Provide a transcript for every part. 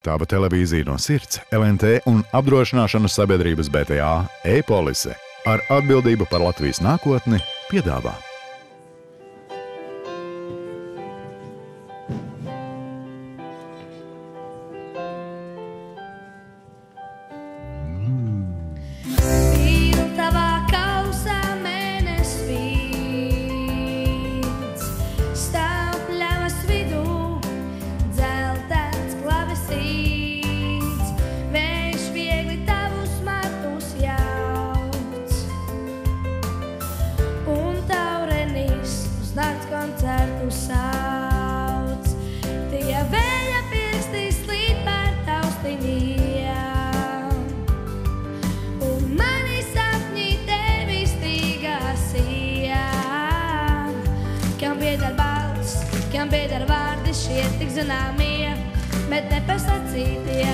Tāba televīzija no sirds, LNT un apdrošināšanas sabiedrības BTA e-polise ar atbildību par Latvijas nākotni piedāvā. Koncertu sauc, tie vēja pirksti slīd pār taustiņiem, un mani sapņi tevi stīgās ejam. Kam pieder balss, kam pieder vārdi šie tik zināmie, bet nepasacītie.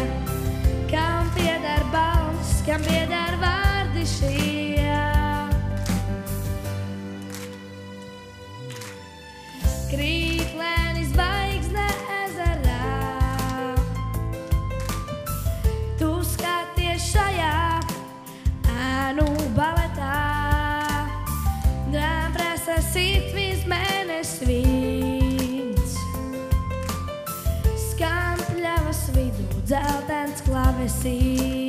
Kam pieder balss, kam pieder vārdi šie. Krīklēni zvaigzne ezerā, tu skaties šajā ēnu baletā. Drām prasa sirdsvis mēnesvīns, skan pļavas vidū dzeltens klavesīns.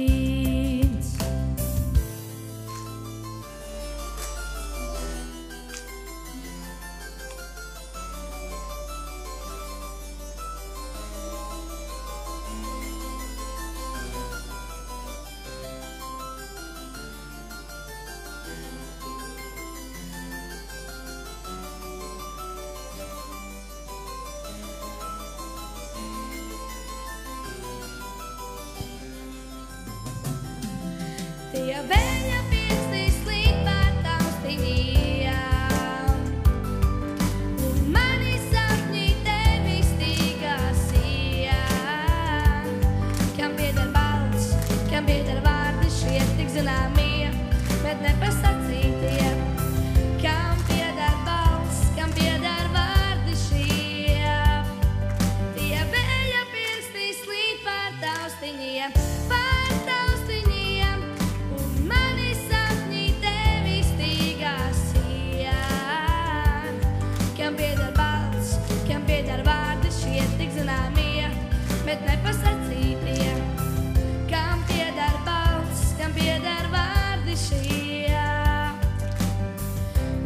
Tie vēja pirksti slīd pār taustiņiem, un mani sapņi tevi stīgās ejam. Kam pieder balss, kam pieder vārdi šie tik zināmie, bet nepasacītie. Kam pieder balss, kam pieder vārdi šie. Tie vēja pirksti slīd pār taustiņiem, bet nepasacītie. Kam pieder balss, kam pieder vārdi šie.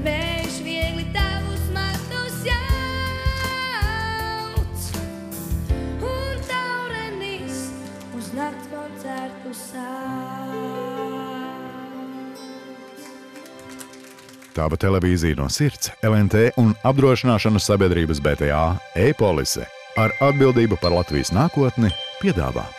Vējš viegli tavus matus jauc, un taurenis uz nakts koncertu sauc. Tāba televīzija no sirds, LNT un apdrošināšanas sabiedrības BTA e-polise ar atbildību par Latvijas nākotni piedāvā.